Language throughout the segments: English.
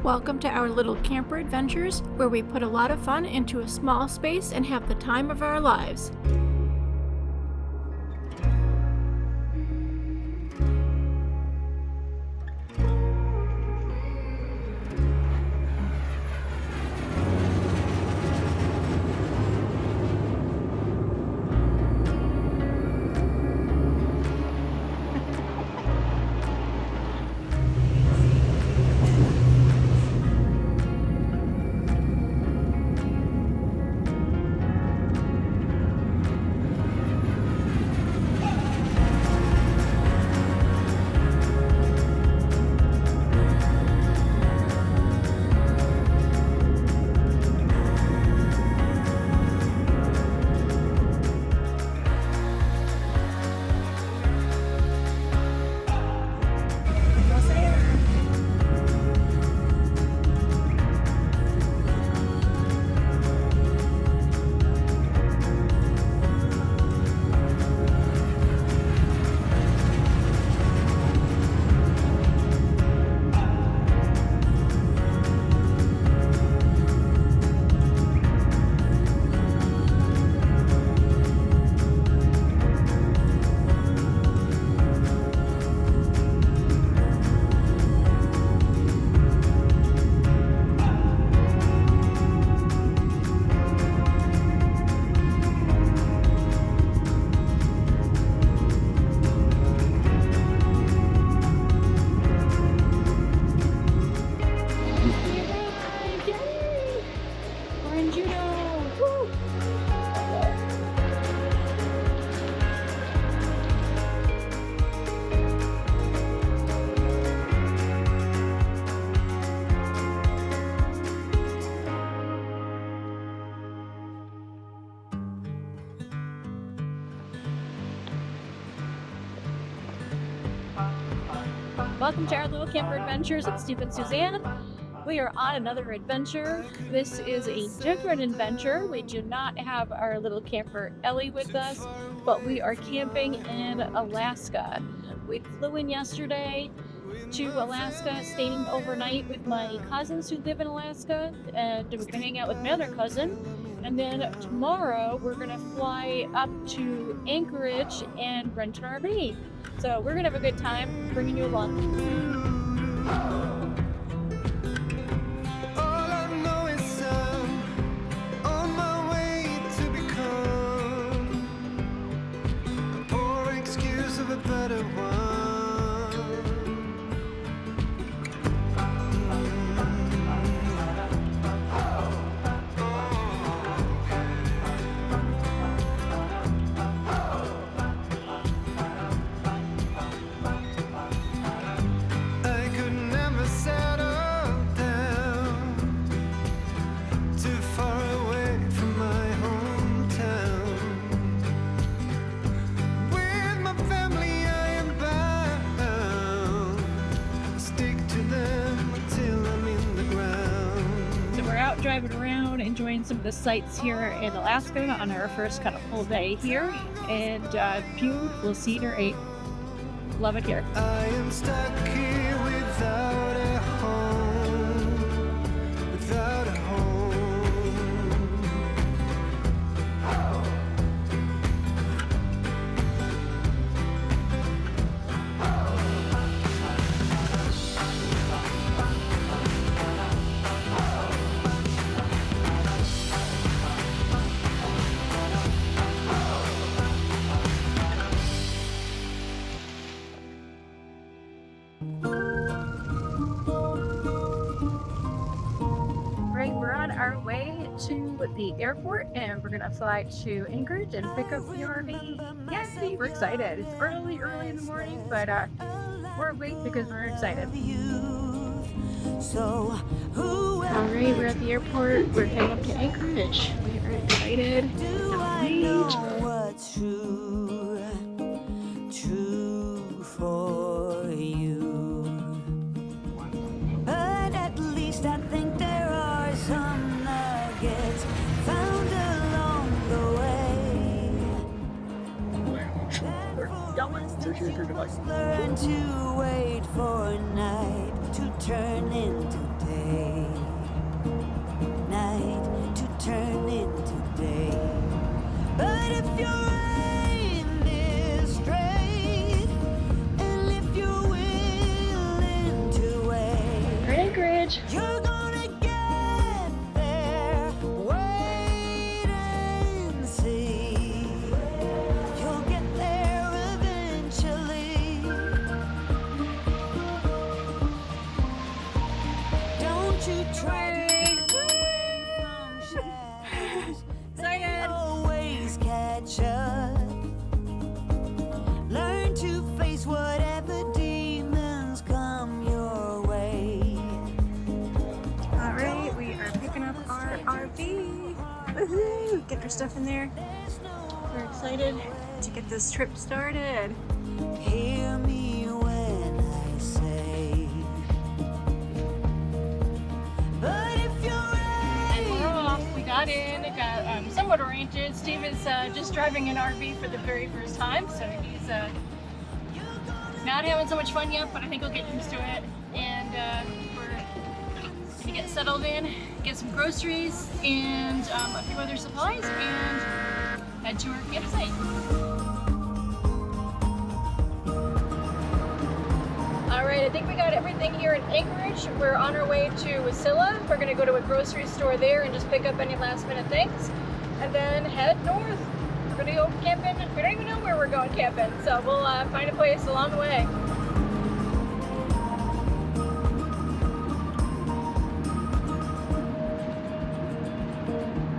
Welcome to our little camper adventures, where we put a lot of fun into a small space and have the time of our lives. We're in Juneau! Woo! Welcome to our little camper adventures with Steve and Suzanne. We are on another adventure. This is a different adventure. We do not have our little camper Ellie with us, but we are camping in Alaska. We flew in yesterday to Alaska, staying overnight with my cousins who live in Alaska, and we're gonna hang out with my other cousin. And then tomorrow we're gonna fly up to Anchorage and rent an RV. So we're gonna have a good time bringing you along. Driving around, enjoying some of the sights here in Alaska on our first kind of full day here, and beautiful scenery. Love it here. I am stuck here without a home, without a home. We're on our way to the airport, and we're gonna fly to Anchorage and pick up the RV. Yay! We're excited. It's early in the morning, but we're awake because we're excited. Alright, we're at the airport. We're heading up to Anchorage. We are excited. What's true for you? But at least I think there are some nuggets found along the way. Learn to wait for night to turn into day. day, night to turn into day. But if your aim is straight, and if you're willing to wait, We're in Anchorage. you're gonna get there. Wait and see. You'll get there eventually. Don't you try to run away from shadows. They always catch up. Learn to face whatever demons come your way. Alright, we are picking up our RV. Woohoo! Get our stuff in there. We're excited to get this trip started. Hear me when I say, but if you're And we're off. We got in. It got somewhat oriented. Steve is just driving an RV for the very first time, so he's not having so much fun yet, but I think he'll get used to it. And we're gonna get settled in, get some groceries and a few other supplies, and head to our campsite. Alright, I think we got everything here in Anchorage. We're on our way to Wasilla. We're going to go to a grocery store there and just pick up any last minute things. And then head north. We're going to go camping. We don't even know where we're going camping, so we'll find a place along the way.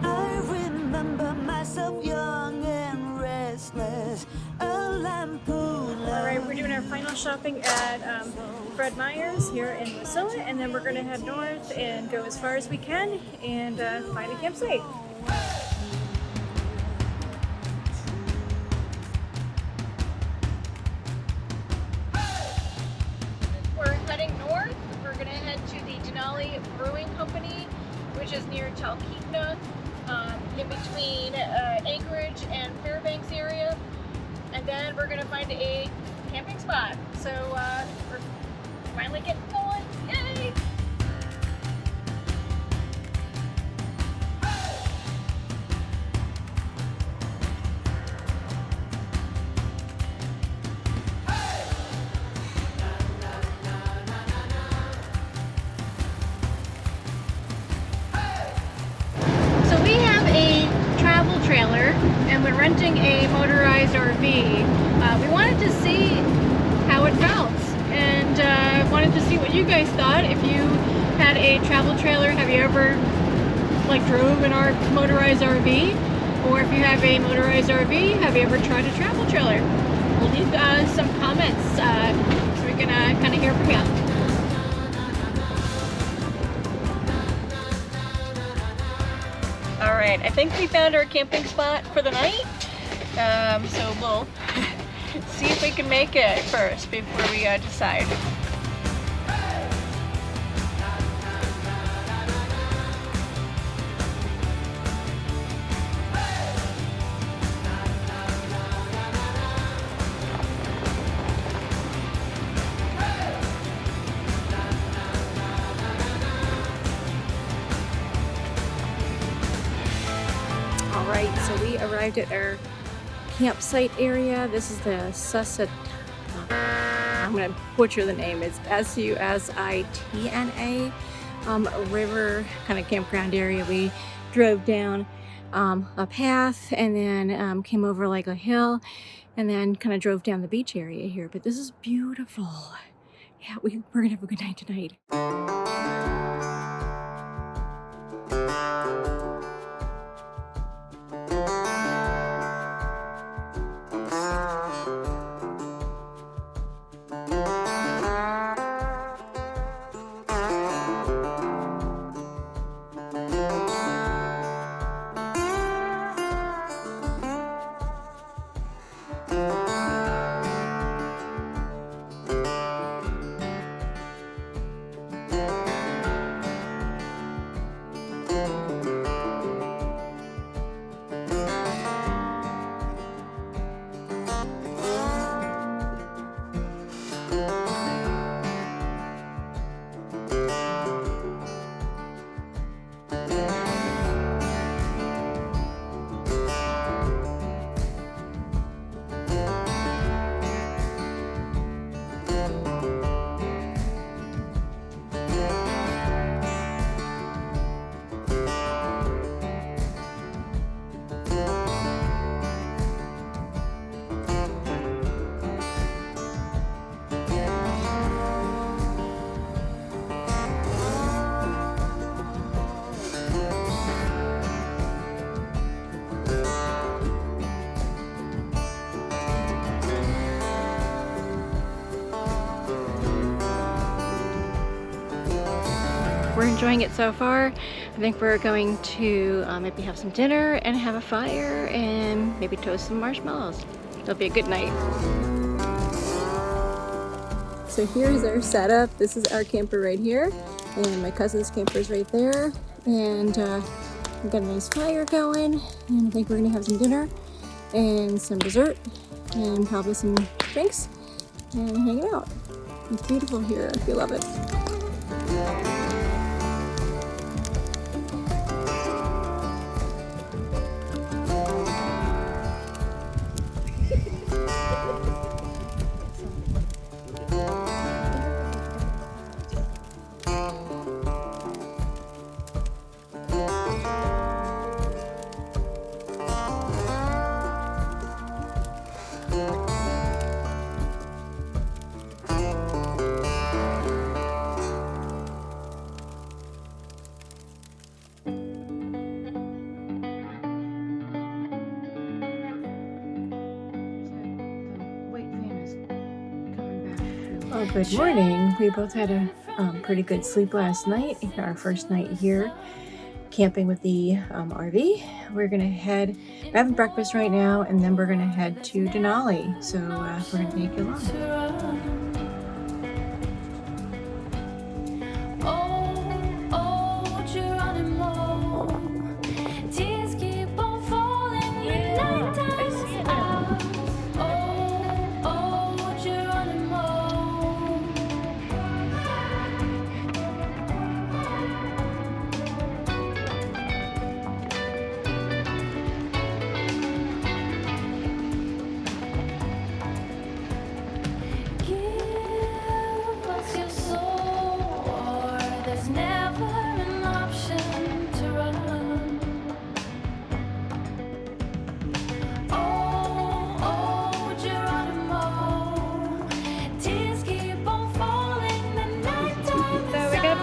I remember myself young and restless, a lampoon. Alright, we're doing our final shopping at Fred Meyer's here in Wasilla, and then we're going to head north and go as far as we can and find a campsite. We're heading north. We're going to head to the Denali Brewing Company, which is near Talkeetna, in between Anchorage and Fairbanks area. And then we're going to find a camping spot. So we're finally getting going. Yay! So we have a travel trailer and we're renting a motorized RV. We wanted to see how it felt and wanted to see what you guys thought. If you had a travel trailer, have you ever drove in our motorized RV? Or if you have a motorized RV, have you ever tried a travel trailer? We'll leave some comments so we can kind of hear from you. Alright, I think we found our camping spot for the night, so we'll see if we can make it first before we decide. Alright, so we arrived at our campsite area. This is the I'm going to butcher the name. It's Susitna river kind of campground area. We drove down a path and then came over like a hill and then kind of drove down the beach area here. But this is beautiful. Yeah, we're going to have a good night tonight. we're enjoying it so far. I think we're going to maybe have some dinner and have a fire and maybe toast some marshmallows. It'll be a good night. So here's our setup. This is our camper right here, and my cousin's camper is right there. And we've got a nice fire going, and I think we're gonna have some dinner and some dessert and probably some drinks and hanging out. It's beautiful here. We love it. Oh, good morning. We both had a pretty good sleep last night, our first night here camping with the RV. We're we're having breakfast right now, and then we're gonna head to Denali. So we're gonna take you along.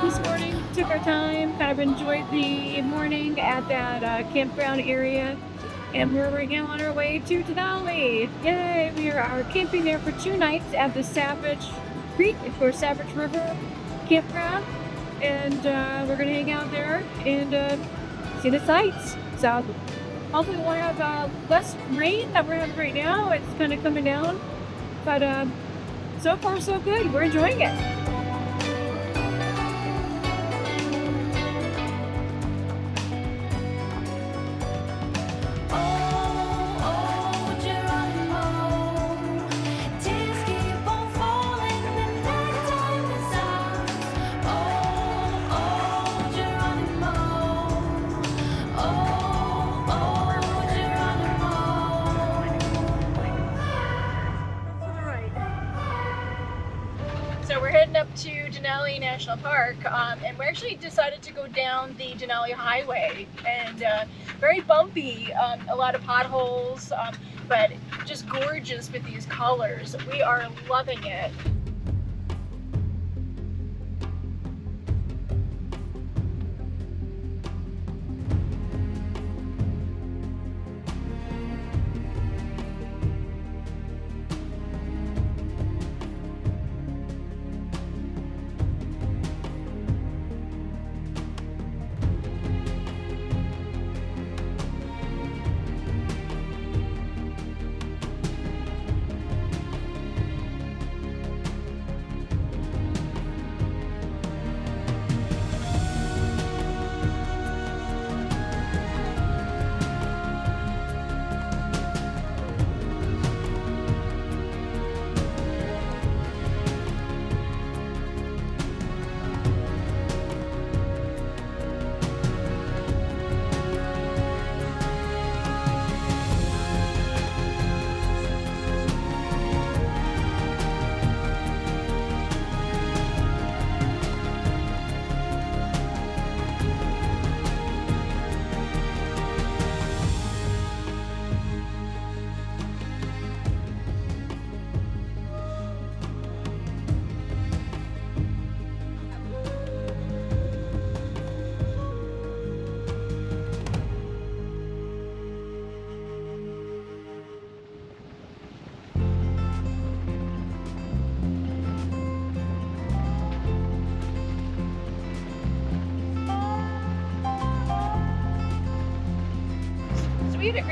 This morning, took our time, kind of enjoyed the morning at that campground area, and we're right now on our way to Denali. Yay! We are camping there for 2 nights at the Savage Creek or Savage River campground, and we're gonna hang out there and see the sights. So hopefully we'll have less rain that we're having right now. It's kind of coming down, but so far so good. We're enjoying it. So we're heading up to Denali National Park, and we actually decided to go down the Denali Highway, and very bumpy, a lot of potholes, but just gorgeous with these colors. We are loving it.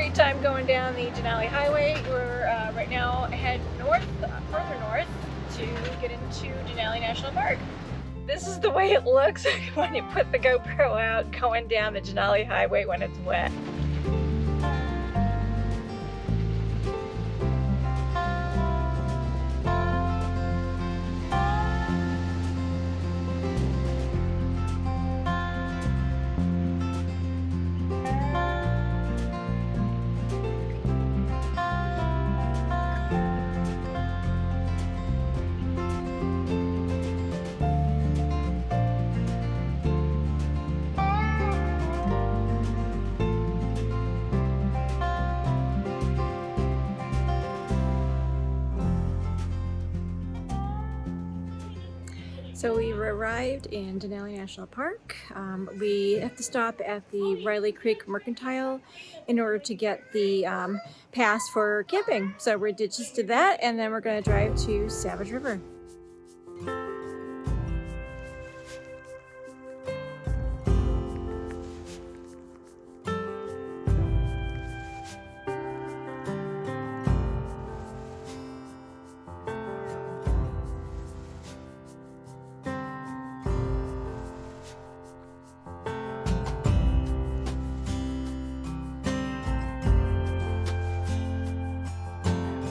great time going down the Denali Highway. We're right now head north, further north, to get into Denali National Park. This is the way it looks when you put the GoPro out going down the Denali Highway when it's wet. So we've arrived in Denali National Park. We have to stop at the Riley Creek Mercantile in order to get the pass for camping. So we just did that, and then we're going to drive to Savage River.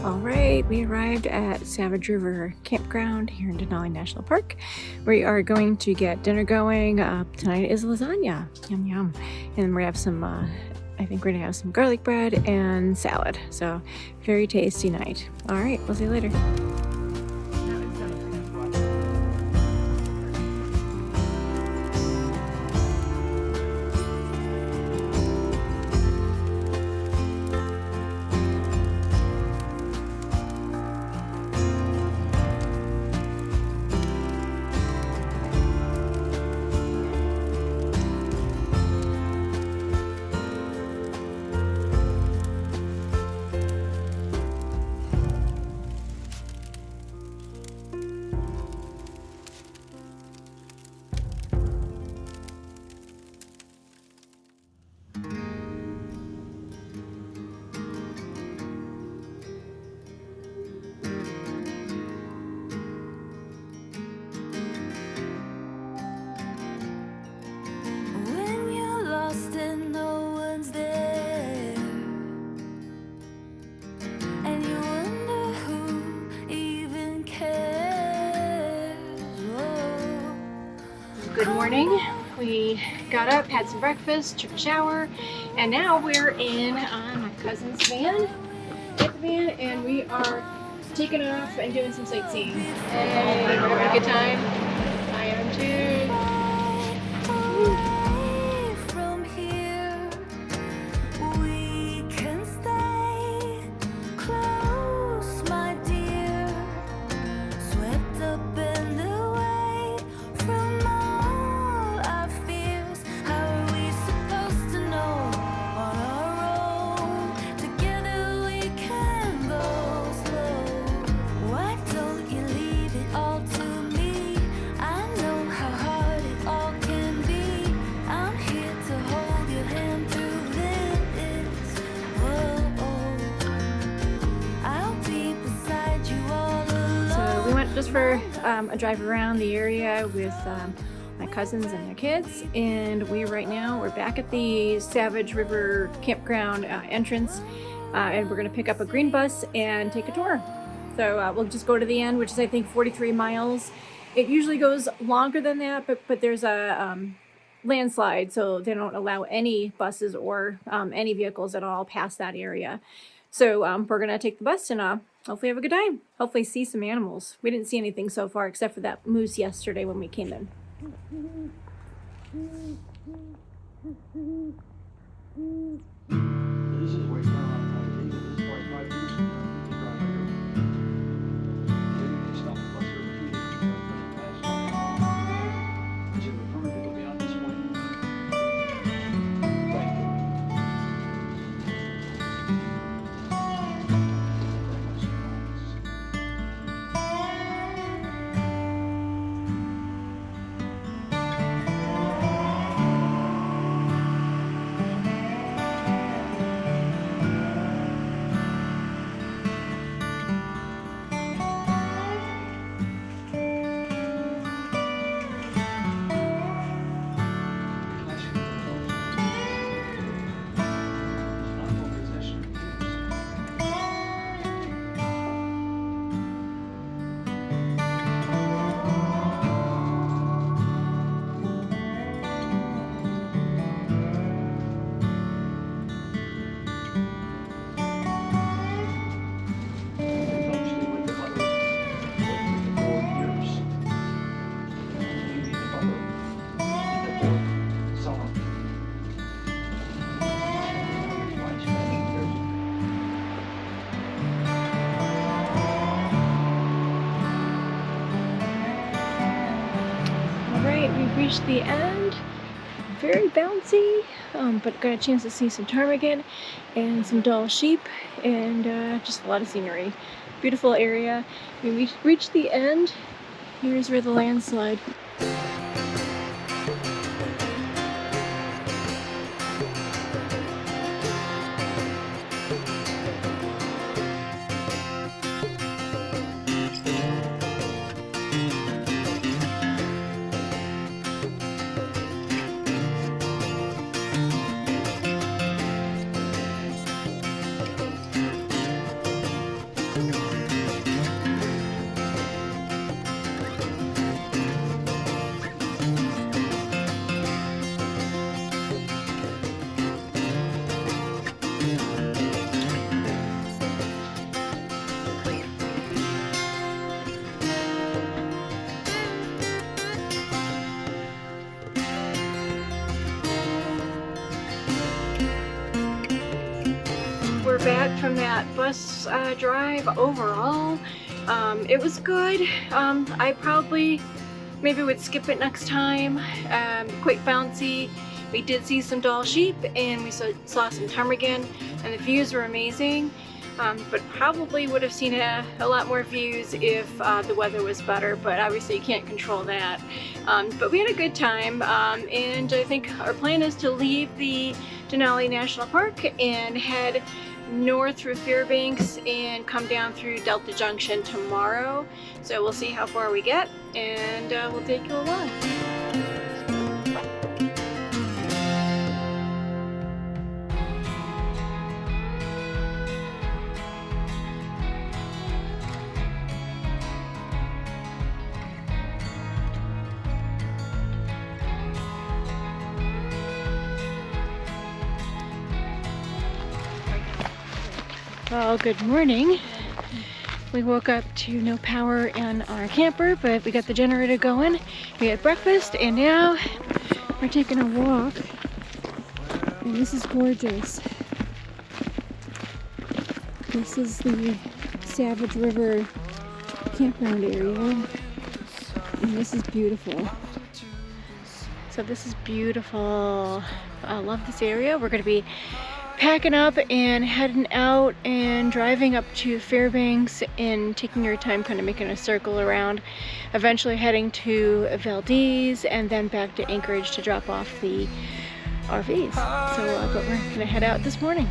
Alright, we arrived at Savage River Campground here in Denali National Park. We are going to get dinner going. Tonight is lasagna. Yum yum. And we're gonna have some, I think we're gonna have some garlic bread and salad. So, very tasty night. Alright, we'll see you later. When you're lost and no one's there, and you wonder who even cares. Oh. Good morning. We got up, had some breakfast, took a shower, and now we're in my cousin's van, and we are taking off and doing some sightseeing. Hey, we're having a good time. I am too. Away from here, we can stay close, my dear. Swept up and away from all our fears. How are we supposed to know on our own? Together we can go slow. Why don't you leave it all to me? I know how hard it all can be. I'm here to hold your hand through this. Whoa, I'll be beside you all alone. So we went just for a drive around the area with my cousins and their kids, and we're back at the Savage River Campground entrance, and we're going to pick up a green bus and take a tour. So we'll just go to the end, which is I think 43 miles. It usually goes longer than that, but there's a landslide, so they don't allow any buses or any vehicles at all past that area. So we're gonna take the bus and hopefully have a good time. Hopefully see some animals. We didn't see anything so far except for that moose yesterday when we came in. This is where you turn around and this is where it's 5 minutes. You can drive here. Then you can stop the bus every 2 days. Is it permanent? It'll be on this way. Thank you. We've reached the end. Very bouncy, but got a chance to see some ptarmigan and some Dall sheep and just a lot of scenery. Beautiful area. We reached the end. Here's where the landslide. We're back from that bus drive. Overall, it was good. I probably maybe would skip it next time. Quite bouncy. We did see some Dall sheep and we saw some ptarmigan and the views were amazing. But probably would have seen a lot more views if the weather was better, but obviously you can't control that. But we had a good time, and I think our plan is to leave the Denali National Park and head north through Fairbanks and come down through Delta Junction tomorrow. So we'll see how far we get, and we'll take you along. Well, good morning. We woke up to no power in our camper, but we got the generator going. We had breakfast, and now we're taking a walk. And this is gorgeous. This is the Savage River campground area, and this is beautiful. So this is beautiful. I love this area. We're going to be packing up and heading out and driving up to Fairbanks and taking our time kind of making a circle around, eventually heading to Valdez and then back to Anchorage to drop off the RVs. So but we're gonna head out this morning.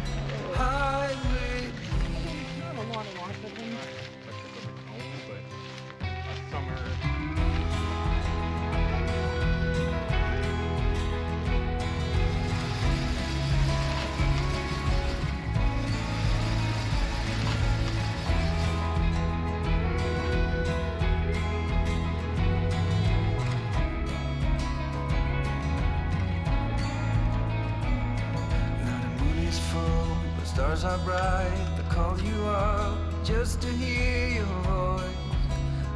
Stars are bright, I call you up just to hear your voice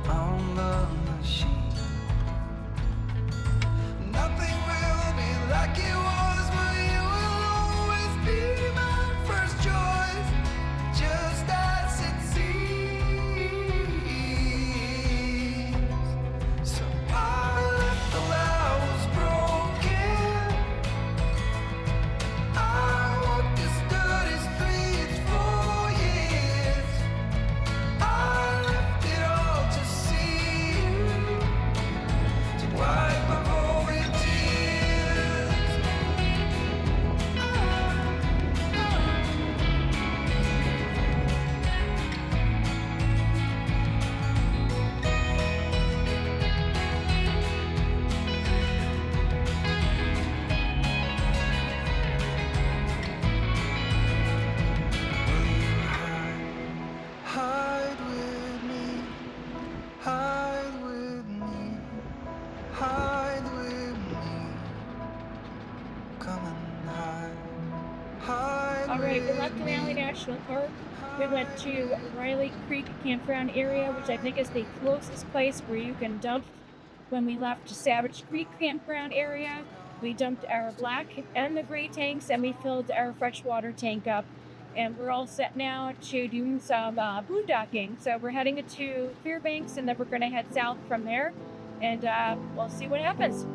on the machine. Nothing will be like it was, but you will always be my first choice, just as it seems. So I left the hours broken. I walked this dirty streets for years. I left it all to see you, to wipe my forehead tears. Hide with me, hide with me, hide with me. Come and hide All right, we with left me. Denali National Park. We went to Riley Creek Campground area, which I think is the closest place where you can dump. When we left Savage Creek Campground area, we dumped our black and the gray tanks, and we filled our freshwater tank up. And we're all set now to do some boondocking. So we're heading to Fairbanks, and then we're going to head south from there, and we'll see what happens.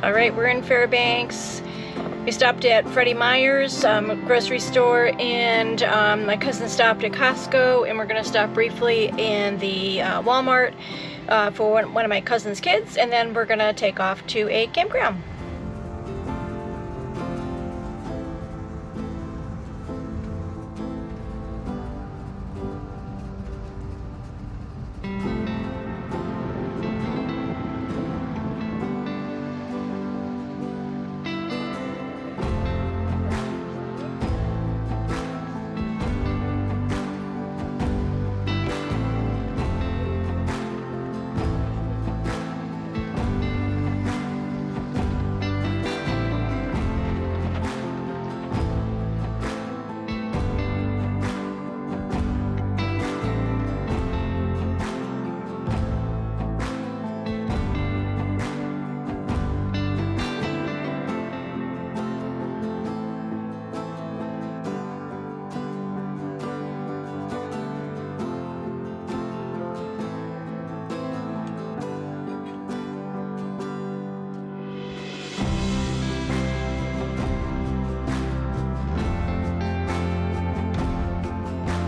All right, we're in Fairbanks. We stopped at Freddie Meyer's grocery store, and my cousin stopped at Costco, and we're gonna stop briefly in the Walmart for one of my cousin's kids, and then we're gonna take off to a campground.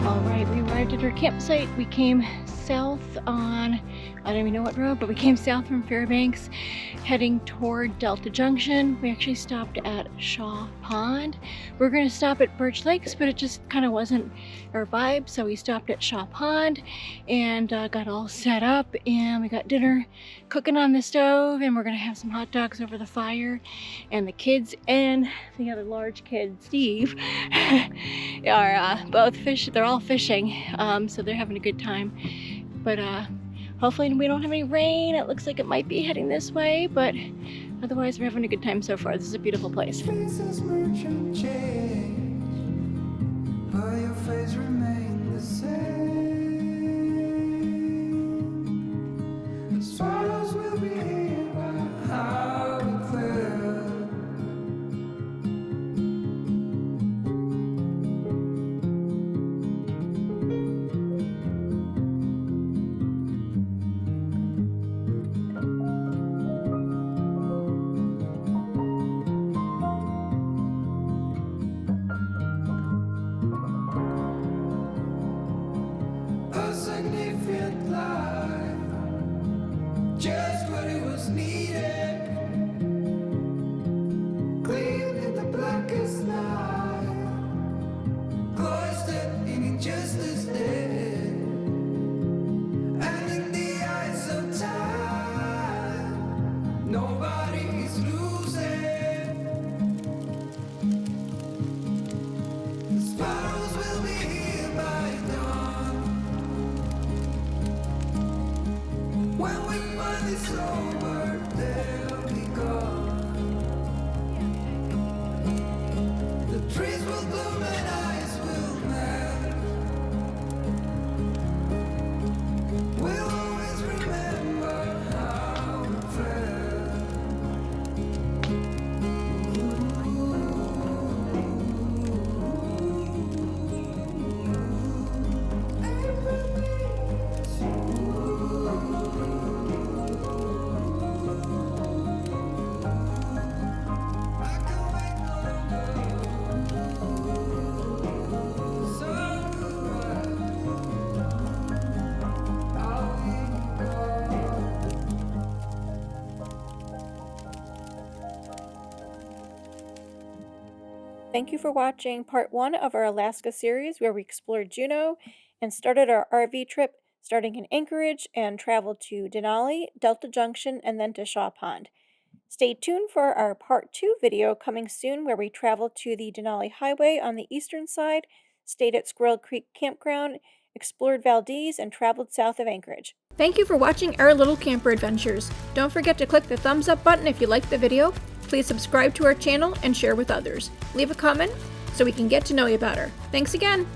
Alright, we arrived at our campsite. We came south on, I don't even know what road, but we came south from Fairbanks, heading toward Delta Junction. We actually stopped at Shaw Pond. We were going to stop at Birch Lakes, but it just kind of wasn't our vibe, so we stopped at Shaw Pond and got all set up, and we got dinner cooking on the stove, and we're going to have some hot dogs over the fire. And the kids and the other large kid, Steve, are both they're all fishing, so they're having a good time. But hopefully we don't have any rain. It looks like it might be heading this way, but otherwise we're having a good time so far. This is a beautiful place. Faces merchant change, but your face remain the same. The swallows will be here by how we felt. A significant life, just what it was needed. Clean in the blackest night, cloistered in injustice dead. And in the eyes of time, nobody is losing. The sparrows will be here by dawn. When we finally sober, they'll be gone. The trees will bloom and ice will melt. We'll always remember how it felt. Thank you for watching part 1 of our Alaska series, where we explored Juneau and started our RV trip starting in Anchorage and traveled to Denali, Delta Junction, and then to Shaw Pond. Stay tuned for our part 2 video coming soon, where we traveled to the Denali Highway on the eastern side, stayed at Squirrel Creek Campground, explored Valdez, and traveled south of Anchorage. Thank you for watching our little camper adventures. Don't forget to click the thumbs up button if you liked the video. Please subscribe to our channel and share with others. Leave a comment so we can get to know you better. Thanks again!